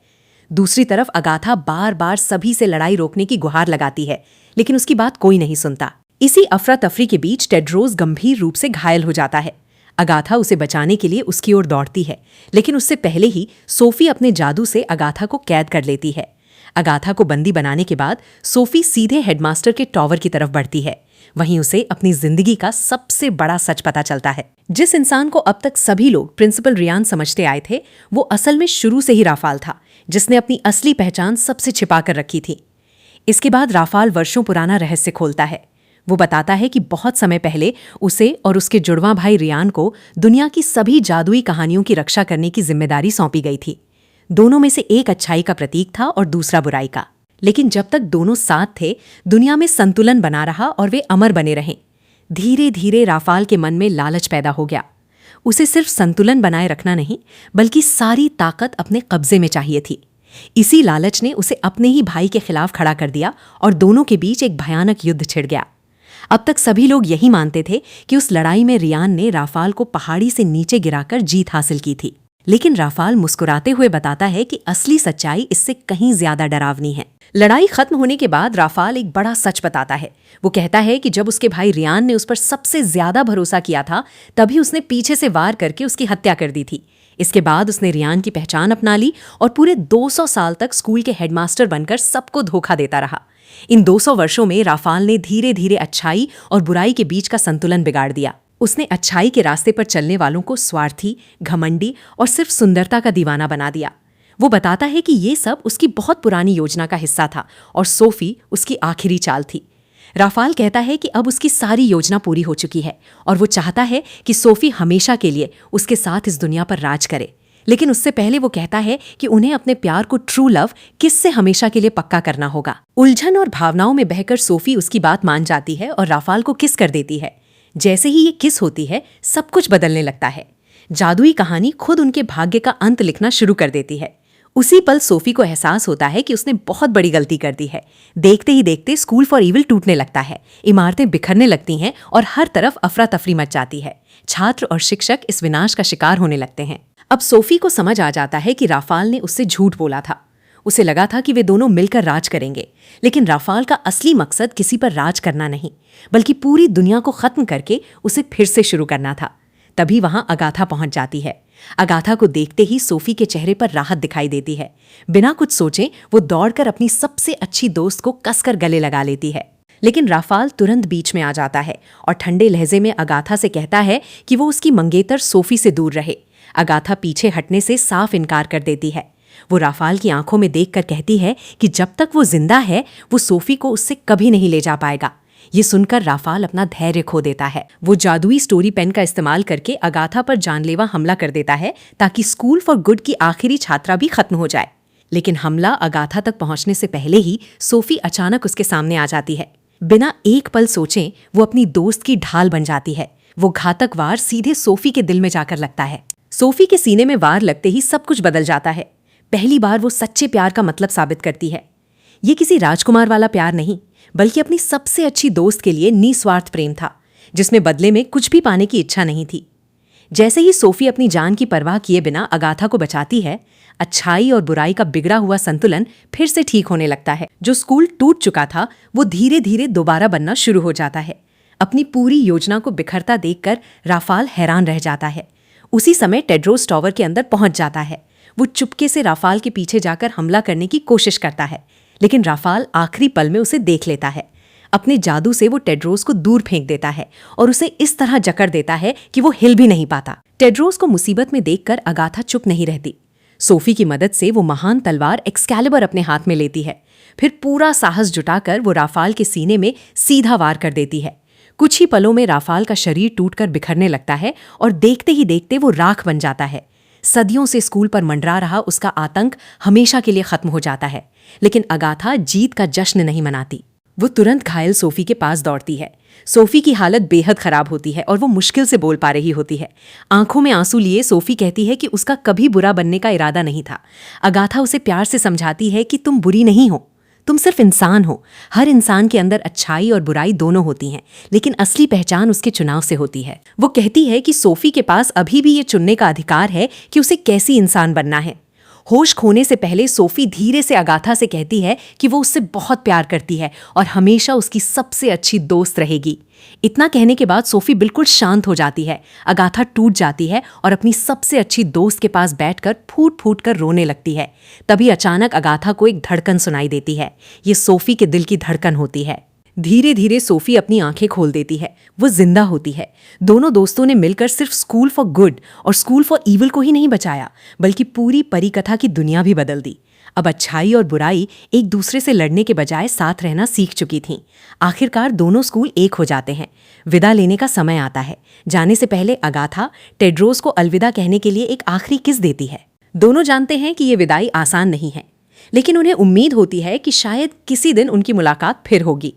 दूसरी तरफ अगाथा बार बार सभी से लड़ाई रोकने की गुहार लगाती है, लेकिन उसकी बात कोई नहीं सुनता। इसी अफरा तफरी के बीच टेड्रोस गंभीर रूप से घायल हो जाता है। अगाथा उसे बचाने के लिए उसकी ओर दौड़ती है, लेकिन उससे पहले ही सोफी अपने जादू से अगाथा को कैद कर लेती है। अगाथा को बंदी बनाने के बाद सोफी सीधे हेडमास्टर के टॉवर की तरफ बढ़ती है। वहीं उसे अपनी जिंदगी का सबसे बड़ा सच पता चलता है। जिस इंसान को अब तक सभी लोग प्रिंसिपल रियान समझते आए थे, वो असल में शुरू से ही राफाल था, जिसने अपनी असली पहचान सबसे छिपा कर रखी थी। इसके बाद राफाल वर्षों पुराना रहस्य खोलता है। वो बताता है कि बहुत समय पहले उसे और उसके जुड़वां भाई रियान को दुनिया की सभी जादुई कहानियों की रक्षा करने की जिम्मेदारी सौंपी गई थी। दोनों में से एक अच्छाई का प्रतीक था और दूसरा बुराई का। लेकिन जब तक दोनों साथ थे, दुनिया में संतुलन बना रहा और वे अमर बने रहे। धीरे धीरे राफाल के मन में लालच पैदा हो गया। उसे सिर्फ संतुलन बनाए रखना नहीं, बल्कि सारी ताकत अपने कब्जे में चाहिए थी। इसी लालच ने उसे अपने ही भाई के खिलाफ खड़ा कर दिया और दोनों के बीच एक भयानक युद्ध छिड़ गया। अब तक सभी लोग यही मानते थे कि उस लड़ाई में रियान ने राफाल को पहाड़ी से नीचे गिराकर जीत हासिल की थी। लेकिन राफाल मुस्कुराते हुए बताता है कि असली सच्चाई इससे कहीं ज्यादा डरावनी है। लड़ाई खत्म होने के बाद राफाल एक बड़ा सच बताता है। वो कहता है कि जब उसके भाई रियान ने उस पर सबसे ज्यादा भरोसा किया था, तभी उसने पीछे से वार करके उसकी हत्या कर दी थी। इसके बाद उसने रियान की पहचान अपना ली और पूरे 200 साल तक स्कूल के हेडमास्टर बनकर सबको धोखा देता रहा। इन 200 वर्षों में राफाल ने धीरे धीरे अच्छाई और बुराई के बीच का संतुलन बिगाड़ दिया। उसने अच्छाई के रास्ते पर चलने वालों को स्वार्थी, घमंडी और सिर्फ सुंदरता का दीवाना बना दिया। वो बताता है कि ये सब उसकी बहुत पुरानी योजना का हिस्सा था और सोफी उसकी आखिरी चाल थी। राफाल कहता है कि अब उसकी सारी योजना पूरी हो चुकी है और वो चाहता है कि सोफी हमेशा के लिए उसके साथ इस दुनिया पर राज करे। लेकिन उससे पहले वो कहता है कि उन्हें अपने प्यार को ट्रू लव किससे हमेशा के लिए पक्का करना होगा। उलझन और भावनाओं में बहकर सोफी उसकी बात मान जाती है और राफाल को किस कर देती है। जैसे ही ये किस होती है, सब कुछ बदलने लगता है। जादुई कहानी खुद उनके भाग्य का अंत लिखना शुरू कर देती है। उसी पल सोफी को एहसास होता है कि उसने बहुत बड़ी गलती कर दी है। देखते ही देखते स्कूल फॉर इविल टूटने लगता है, इमारतें बिखरने लगती हैं और हर तरफ अफरा तफरी मच जाती है। छात्र और शिक्षक इस विनाश का शिकार होने लगते हैं। अब सोफी को समझ आ जाता है कि राफाल ने उससे झूठ बोला था। उसे लगा था कि वे दोनों मिलकर राज करेंगे, लेकिन राफाल का असली मकसद किसी पर राज करना नहीं, बल्कि पूरी दुनिया को खत्म करके उसे फिर से शुरू करना था। तभी वहां अगाथा पहुंच जाती है। अगाथा को देखते ही सोफी के चेहरे पर राहत दिखाई देती है। बिना कुछ सोचे वो दौड़कर अपनी सबसे अच्छी दोस्त को कसकर गले लगा लेती है। लेकिन राफाल तुरंत बीच में आ जाता है और ठंडे लहजे में अगाथा से कहता है कि वो उसकी मंगेतर सोफी से दूर रहे। अगाथा पीछे हटने से साफ इनकार कर देती है। वो राफाल की आंखों में देखकर कहती है कि जब तक वो जिंदा है वो सोफी को उससे कभी नहीं ले जा पाएगा। ये सुनकर राफाल अपना धैर्य खो देता है। वो जादुई स्टोरी पेन का इस्तेमाल करके अगाथा पर जानलेवा हमला कर देता है ताकि स्कूल फॉर गुड की आखिरी छात्रा भी खत्म हो जाए। लेकिन हमला अगाथा तक पहुंचने से पहले ही सोफी अचानक उसके सामने आ जाती है। बिना एक पल सोचे वो अपनी दोस्त की ढाल बन जाती है। वो घातक वार सीधे सोफी के दिल में जाकर लगता है। सोफी के सीने में वार लगते ही सब कुछ बदल जाता है। पहली बार वो सच्चे प्यार का मतलब साबित करती है। ये किसी राजकुमार वाला प्यार नहीं, बल्कि अपनी सबसे अच्छी दोस्त के लिए निस्वार्थ प्रेम था, जिसमें बदले में कुछ भी पाने की इच्छा नहीं थी। जैसे ही सोफी अपनी जान की परवाह किए बिना अगाथा को बचाती है, अच्छाई और बुराई का बिगड़ा हुआ संतुलन फिर से ठीक होने लगता है। जो स्कूल टूट चुका था वो धीरे धीरे दोबारा बनना शुरू हो जाता है। अपनी पूरी योजना को बिखरता देखकर राफाल हैरान रह जाता है। उसी समय टेड्रोस टावर के अंदर पहुंच जाता है। वो चुपके से राफाल के पीछे जाकर हमला करने की कोशिश करता है, लेकिन राफाल आखिरी पल में उसे देख लेता है। अपने जादू से वो टेड्रोस को दूर फेंक देता है और उसे इस तरह जकड़ देता है कि वो हिल भी नहीं पाता। टेड्रोस को मुसीबत में देखकर अगाथा चुप नहीं रहती। सोफी की मदद से वो महान तलवार एक्सकैलिबर अपने हाथ में लेती है। फिर पूरा साहस जुटाकर वो राफाल के सीने में सीधा वार कर देती है। कुछ ही पलों में राफाल का शरीर टूटकर बिखरने लगता है और देखते ही देखते वो राख बन जाता है। सदियों से स्कूल पर मंडरा रहा उसका आतंक हमेशा के लिए खत्म हो जाता है। लेकिन अगाथा जीत का जश्न नहीं मनाती। वो तुरंत घायल सोफी के पास दौड़ती है। सोफी की हालत बेहद खराब होती है और वो मुश्किल से बोल पा रही होती है। आंखों में आंसू लिए सोफी कहती है कि उसका कभी बुरा बनने का इरादा नहीं था। अगाथा उसे प्यार से समझाती है कि तुम बुरी नहीं हो, तुम सिर्फ इंसान हो। हर इंसान के अंदर अच्छाई और बुराई दोनों होती हैं, लेकिन असली पहचान उसके चुनाव से होती है। वो कहती है कि सोफी के पास अभी भी ये चुनने का अधिकार है कि उसे कैसी इंसान बनना है। होश खोने से पहले सोफी धीरे से अगाथा से कहती है कि वो उससे बहुत प्यार करती है और हमेशा उसकी सबसे अच्छी दोस्त रहेगी। इतना कहने के बाद सोफी बिल्कुल शांत हो जाती है। अगाथा टूट जाती है और अपनी सबसे अच्छी दोस्त के पास बैठकर फूट फूट कर रोने लगती है। तभी अचानक अगाथा को एक धड़कन सुनाई देती है। ये सोफी के दिल की धड़कन होती है। धीरे धीरे सोफी अपनी आंखें खोल देती है। वो जिंदा होती है। दोनों दोस्तों ने मिलकर सिर्फ स्कूल फॉर गुड और स्कूल फॉर इविल को ही नहीं बचाया, बल्कि पूरी परिकथा की दुनिया भी बदल दी। अब अच्छाई और बुराई एक दूसरे से लड़ने के बजाय साथ रहना सीख चुकी थीं। आखिरकार दोनों स्कूल एक हो जाते हैं। विदा लेने का समय आता है। जाने से पहले अगाथा टेड्रोस को अलविदा कहने के लिए एक आखिरी किस देती है। दोनों जानते हैं कि ये विदाई आसान नहीं है, लेकिन उन्हें उम्मीद होती है कि शायद किसी दिन उनकी मुलाकात फिर होगी।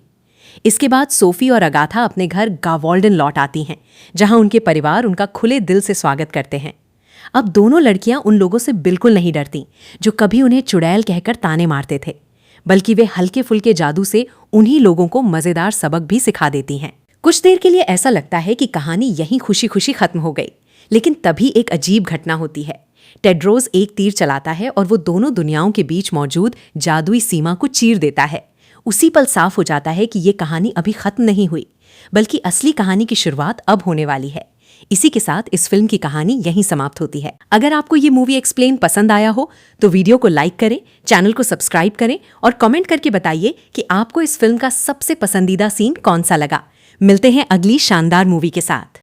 इसके बाद सोफी और अगाथा अपने घर गावॉल्डन लौट आती हैं, जहां उनके परिवार उनका खुले दिल से स्वागत करते हैं। अब दोनों लड़कियां उन लोगों से बिल्कुल नहीं डरती जो कभी उन्हें चुड़ैल कहकर ताने मारते थे, बल्कि वे हल्के फुल्के जादू से उन्हीं लोगों को मजेदार सबक भी सिखा देती हैं। कुछ देर के लिए ऐसा लगता है कि कहानी यहीं खुशी खुशी खत्म हो गई, लेकिन तभी एक अजीब घटना होती है। टेड्रोस एक तीर चलाता है और वो दोनों दुनियाओं के बीच मौजूद जादुई सीमा को चीर देता है। उसी पल साफ हो जाता है कि ये कहानी अभी खत्म नहीं हुई, बल्कि असली कहानी की शुरुआत अब होने वाली है। इसी के साथ इस फिल्म की कहानी यहीं समाप्त होती है। अगर आपको ये मूवी एक्सप्लेन पसंद आया हो तो वीडियो को लाइक करें, चैनल को सब्सक्राइब करें और कमेंट करके बताइए कि आपको इस फिल्म का सबसे पसंदीदा सीन कौन सा लगा। मिलते हैं अगली शानदार मूवी के साथ।